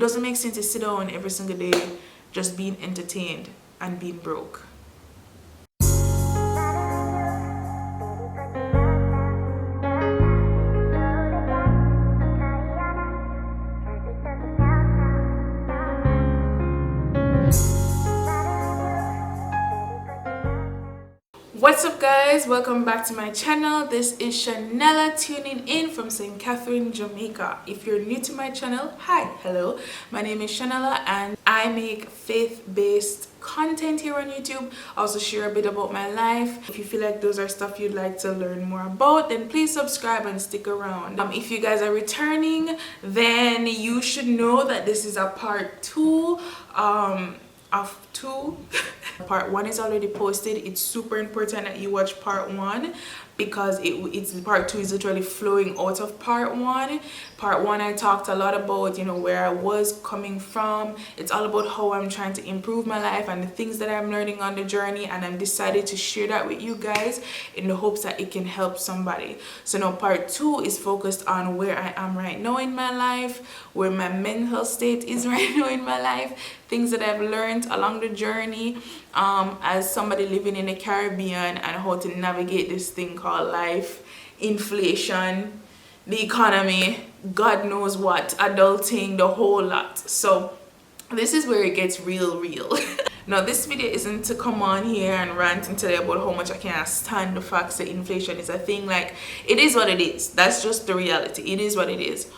doesn't make sense to sit down every single day just being entertained and being broke. What's up guys, welcome back to my channel. This is Chanella tuning in from St. Catherine, Jamaica. If you're new to my channel, hi, hello, my name is Chanella and I make faith-based content here on YouTube. I also share a bit about my life. If you feel like those are stuff you'd like to learn more about, then please subscribe and stick around. If you guys are returning, then you should know that this is a part 2 of 2. Part 1 is already posted. It's super important that you watch part 1 because it's part 2 is literally flowing out of part 1. Part 1 I talked a lot about, you know, where I was coming from. It's all about how I'm trying to improve my life and the things that I'm learning on the journey, and I'm decided to share that with you guys in the hopes that it can help somebody. So now part 2 is focused on where I am right now in my life, where my mental state is right now in my life, things that I've learned along the journey as somebody living in the Caribbean, and how to navigate this thing called life, inflation, the economy, God knows what, adulting, the whole lot. So this is where it gets real. Now this video isn't to come on here and rant and tell you about how much I can't stand the fact that inflation is a thing. Like, it is what it is. That's just the reality. It is what it is.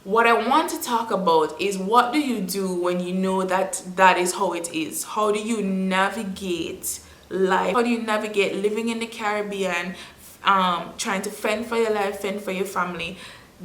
What I want to talk about is, what do you do when you know that that is how it is? How do you navigate life? How do you navigate living in the Caribbean, trying to fend for your life, fend for your family?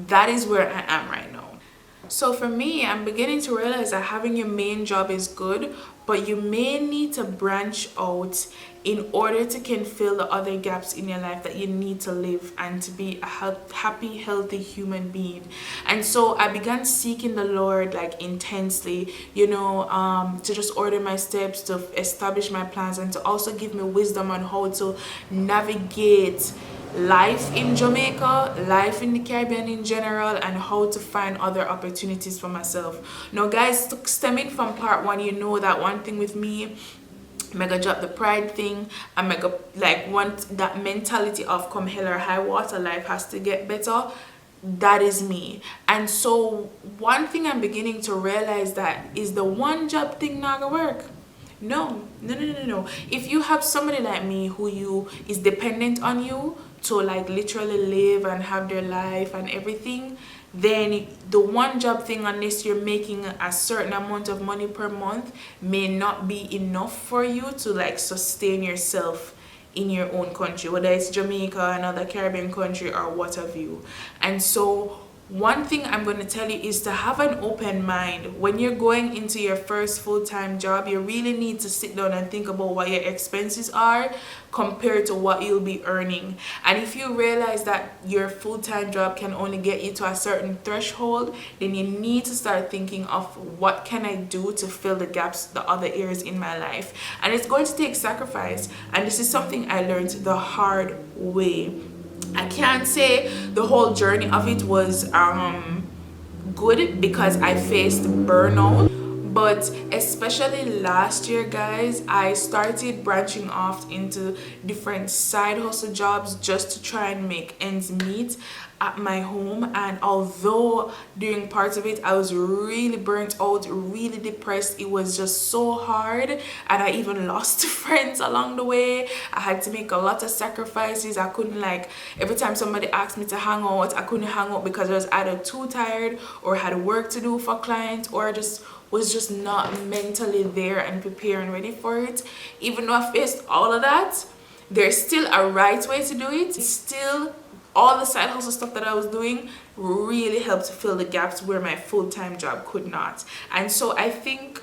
That is where I am right now. So for me, I'm beginning to realize that having your main job is good, but you may need to branch out in order to can fill the other gaps in your life that you need to live and to be a happy, healthy human being. And so I began seeking the Lord like intensely, you know, to just order my steps, to establish my plans, and to also give me wisdom on how to navigate life in Jamaica, life in the Caribbean in general, and how to find other opportunities for myself. Now guys, stemming from part 1, you know that one thing with me, mega drop the pride thing. I mega like want that mentality of come hell or high water, life has to get better. That is me. And so one thing I'm beginning to realize that is the one job thing not gonna work. No. If you have somebody like me who is dependent on you to like literally live and have their life and everything, then the one job thing, unless you're making a certain amount of money per month, may not be enough for you to like sustain yourself in your own country, whether it's Jamaica, another Caribbean country, or what have you. And so one thing I'm going to tell you is to have an open mind. When you're going into your first full-time job, you really need to sit down and think about what your expenses are compared to what you'll be earning. And if you realize that your full-time job can only get you to a certain threshold, then you need to start thinking of, what can I do to fill the gaps, the other areas in my life? And it's going to take sacrifice. And this is something I learned the hard way. I can't say the whole journey of it was good, because I faced burnout, but especially last year, guys, I started branching off into different side hustle jobs just to try and make ends meet at my home. And although during parts of it I was really burnt out, really depressed, it was just so hard, and I even lost friends along the way. I had to make a lot of sacrifices. I couldn't, like, every time somebody asked me to hang out, I couldn't hang out because I was either too tired or had work to do for clients, or just was just not mentally there and prepared and ready for it. Even though I faced all of that, there's still a right way to do it. It's still, all the side hustle stuff that I was doing really helped to fill the gaps where my full-time job could not. And so I think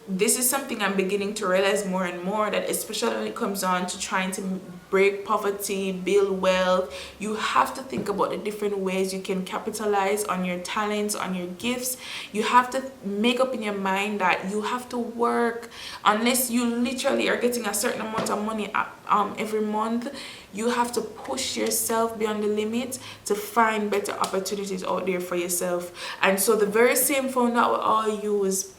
this is something I'm beginning to realize more and more, that especially when it comes on to trying to break poverty, build wealth, you have to think about the different ways you can capitalize on your talents, on your gifts. You have to make up in your mind that you have to work. Unless you literally are getting a certain amount of money every month, you have to push yourself beyond the limit to find better opportunities out there for yourself. And so the very same phone that we all use,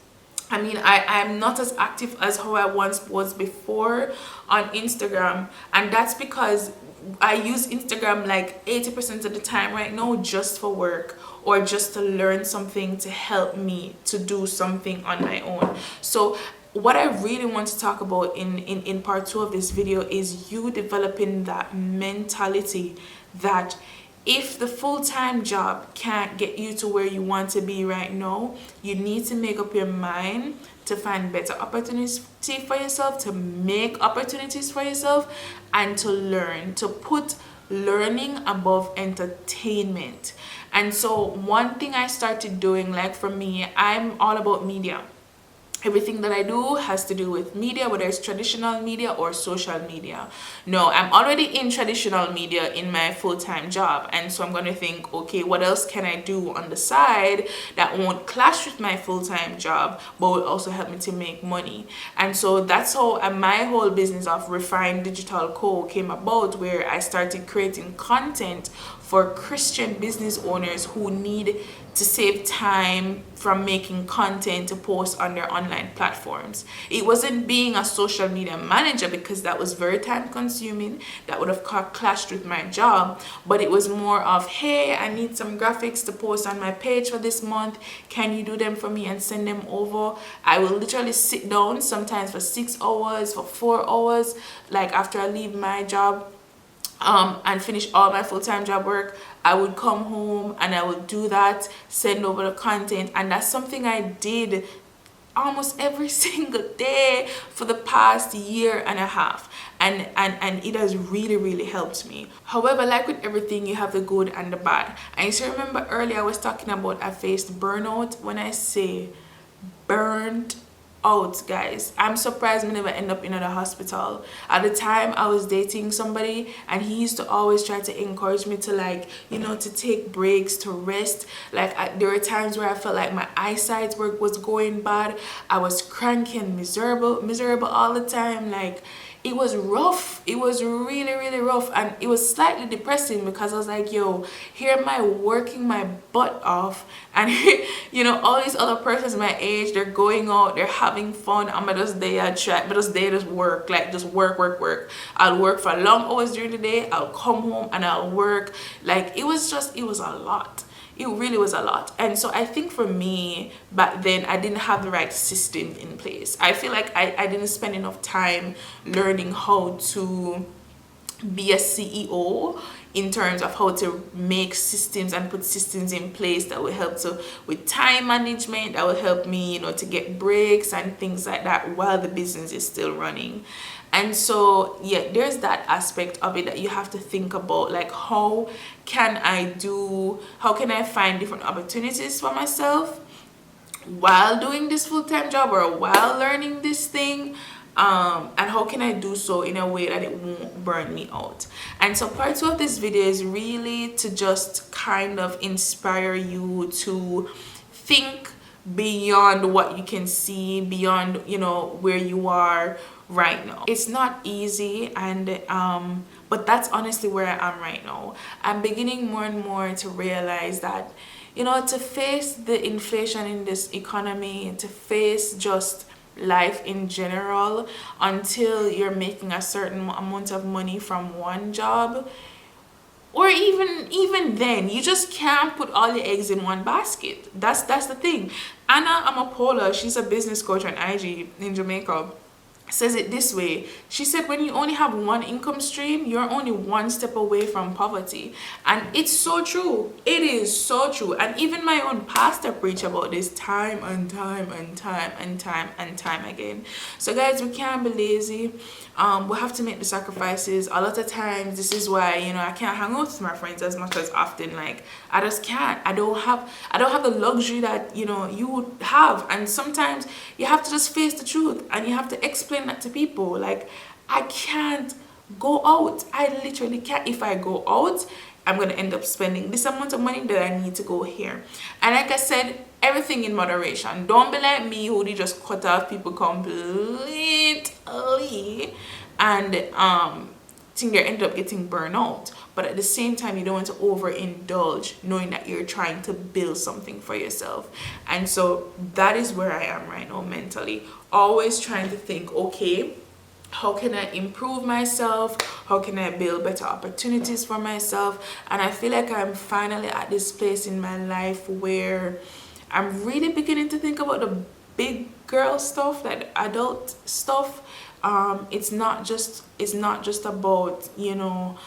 I mean, I'm not as active as how I once was before on Instagram, and that's because I use Instagram like 80% of the time right now just for work, or just to learn something to help me to do something on my own. So what I really want to talk about in part 2 of this video is you developing that mentality that if the full-time job can't get you to where you want to be right now, you need to make up your mind to find better opportunities for yourself, to make opportunities for yourself, and to learn, to put learning above entertainment. And so one thing I started doing, like for me, I'm all about media. Everything that I do has to do with media, whether it's traditional media or social media. No, I'm already in traditional media in my full-time job, and so I'm going to think, okay, what else can I do on the side that won't clash with my full-time job but will also help me to make money? And so that's how my whole business of Refined Digital Co came about, where I started creating content for Christian business owners who need to save time from making content to post on their online platforms. It wasn't being a social media manager, because that was very time consuming, that would have clashed with my job, but it was more of, hey, I need some graphics to post on my page for this month, can you do them for me and send them over? I will literally sit down sometimes for 6 hours, for 4 hours, like after I leave my job and finish all my full-time job work. I would come home and I would do that, send over the content, and that's something I did almost every single day for the past year and a half, and it has really helped me. However, like with everything, you have the good and the bad. And you remember earlier I was talking about I faced burnout. When I say burned out, guys, I'm surprised I never end up in the hospital. At the time, I was dating somebody, and he used to always try to encourage me to, like, you know, to take breaks, to rest. Like, there were times where I felt like my eyesight was going bad. I was cranky and miserable all the time. Like, it was rough. It was really rough, and it was slightly depressing, because I was like, yo, here am I working my butt off, and you know, all these other persons my age, they're going out, they're having fun. I'm just there just work, like just work. I'll work for long hours during the day, I'll come home and I'll work. Like, it was a lot. It really was a lot. And so I think for me back then, I didn't have the right system in place. I feel like I didn't spend enough time learning how to be a CEO, in terms of how to make systems and put systems in place that will help with time management, that will help me, you know, to get breaks and things like that while the business is still running. And so yeah, there's that aspect of it that you have to think about, like, how can I find different opportunities for myself while doing this full-time job or while learning this thing, and how can I do so in a way that it won't burn me out. And so part 2 of this video is really to just kind of inspire you to think beyond what you can see, beyond, you know, where you are right now. It's not easy, and but that's honestly where I am right now. I'm beginning more and more to realize that, you know, to face the inflation in this economy, to face just life in general, until you're making a certain amount of money from one job, or even then, you just can't put all your eggs in one basket. That's the thing. Anna Amapola, she's a business coach on IG in Jamaica. says it this way. She said, when you only have one income stream, you're only one step away from poverty. And it's so true. It is so true. And even my own pastor preach about this time and time and time and time and time again. So guys, we can't be lazy. We have to make the sacrifices. A lot of times, this is why, you know, I can't hang out with my friends as much as often. Like, I just can't. I don't have the luxury that, you know, you would have. And sometimes you have to just face the truth, and you have to explain that to people. Like, I can't go out. I literally can't. If I go out, I'm gonna end up spending this amount of money that I need to go here. And like I said, everything in moderation. Don't be like me, who did just cut off people completely and think they end up getting burned out. But at the same time, you don't want to overindulge, knowing that you're trying to build something for yourself. And so that is where I am right now mentally. Always trying to think, okay, how can I improve myself? How can I build better opportunities for myself? And I feel like I'm finally at this place in my life where I'm really beginning to think about the big girl stuff, like adult stuff. It's not just about, you know,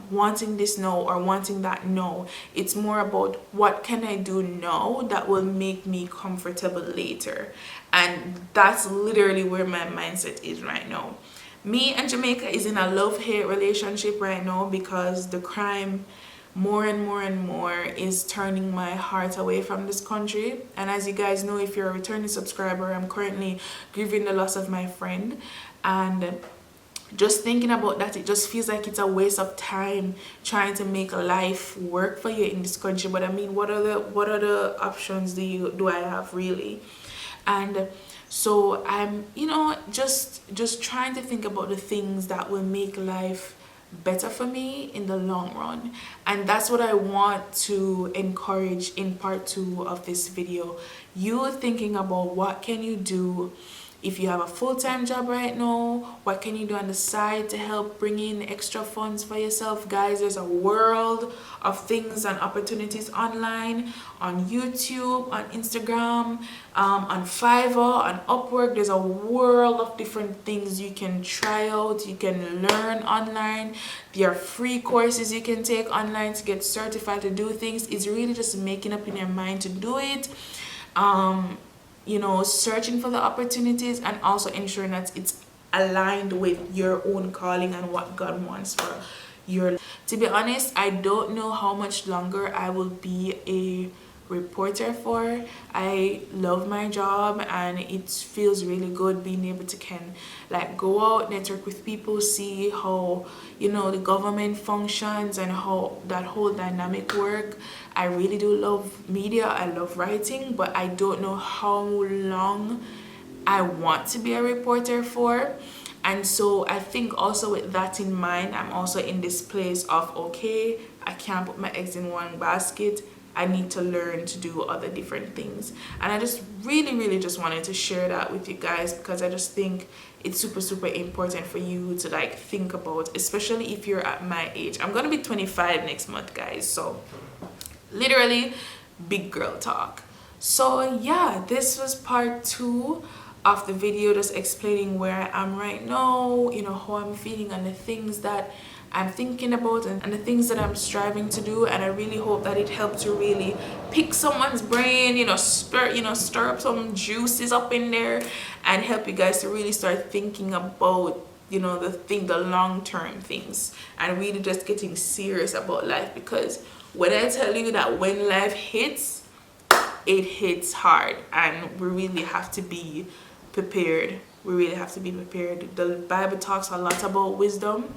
wanting this no or wanting that no. It's more about what can I do now that will make me comfortable later. And that's literally where my mindset is right now. Me and Jamaica is in a love-hate relationship right now, because the crime more and more and more is turning my heart away from this country. And as you guys know, if you're a returning subscriber, I'm currently grieving the loss of my friend. And just thinking about that, it just feels like it's a waste of time trying to make life work for you in this country. But I mean, what other options do I have, really? And so I'm, you know, just trying to think about the things that will make life better for me in the long run. And that's what I want to encourage in part 2 of this video. You thinking about what can you do if you have a full-time job right now. What can you do on the side to help bring in extra funds for yourself? Guys, there's a world of things and opportunities online, on YouTube, on Instagram, on Fiverr, on Upwork. There's a world of different things you can try out, you can learn online. There are free courses you can take online to get certified to do things. It's really just making up in your mind to do it. You know, searching for the opportunities, and also ensuring that it's aligned with your own calling and what God wants for your life. To be honest, I don't know how much longer I will be a reporter for. I love my job, and it feels really good being able to go out, network with people, see how, you know, the government functions and how that whole dynamic work. I really do love media, I love writing, but I don't know how long I want to be a reporter for. And so I think also with that in mind, I'm also in this place of, okay, I can't put my eggs in one basket. I need to learn to do other different things. And I just really just wanted to share that with you guys, because I just think it's super important for you to like think about, especially if you're at my age. I'm gonna be 25 next month, guys, so literally big girl talk. So yeah, this was part 2 of the video, just explaining where I am right now, you know, how I'm feeling and the things that I'm thinking about and the things that I'm striving to do. And I really hope that it helped to really pick someone's brain, you know, stir up some juices up in there, and help you guys to really start thinking about, you know, the long-term things, and really just getting serious about life. Because when I tell you that when life hits, it hits hard, and we really have to be prepared. We really have to be prepared. The Bible talks a lot about wisdom,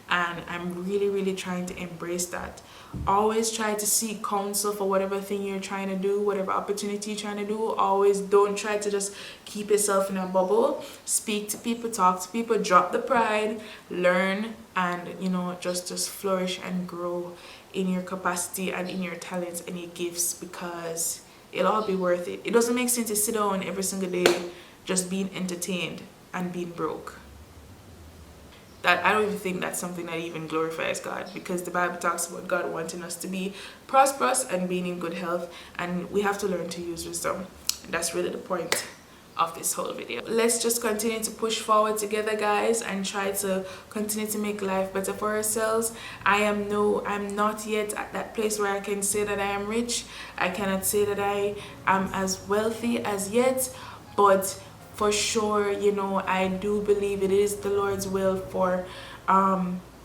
and I'm really trying to embrace that. Always try to seek counsel for whatever thing you're trying to do, whatever opportunity you're trying to do. Always don't try to just keep yourself in a bubble. Speak to people, talk to people, drop the pride, learn, and, you know, just flourish and grow in your capacity and in your talents and your gifts, because it'll all be worth it. It doesn't make sense to sit down every single day just being entertained and being broke. That I don't even think that's something that even glorifies God, because the Bible talks about God wanting us to be prosperous and being in good health, and we have to learn to use wisdom. And that's really the point of this whole video. Let's just continue to push forward together, guys, and try to continue to make life better for ourselves. I'm not yet at that place where I can say that I am rich. I cannot say that I am as wealthy as yet, but for sure, you know, I do believe it is the Lord's will for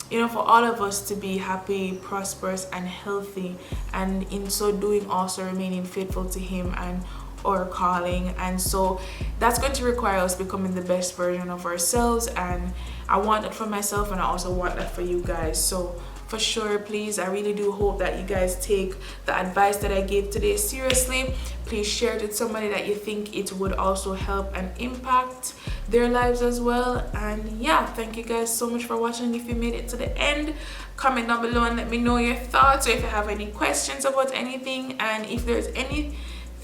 you know, for all of us to be happy, prosperous, and healthy, and in so doing also remaining faithful to Him and our calling. And so that's going to require us becoming the best version of ourselves, and I want that for myself, and I also want that for you guys. So for sure, please, I really do hope that you guys take the advice that I gave today seriously. Please share it with somebody that you think it would also help and impact their lives as well. And yeah, thank you guys so much for watching. If you made it to the end, comment down below and let me know your thoughts, or if you have any questions about anything, and if there's anything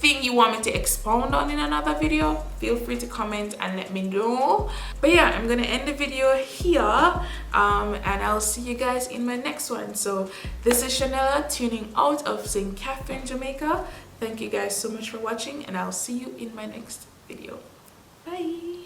you want me to expound on in another video, feel free to comment and let me know. But yeah, I'm gonna end the video here, and I'll see you guys in my next one. So this is Chanella tuning out of St. Catherine, Jamaica. Thank you guys so much for watching, and I'll see you in my next video. Bye.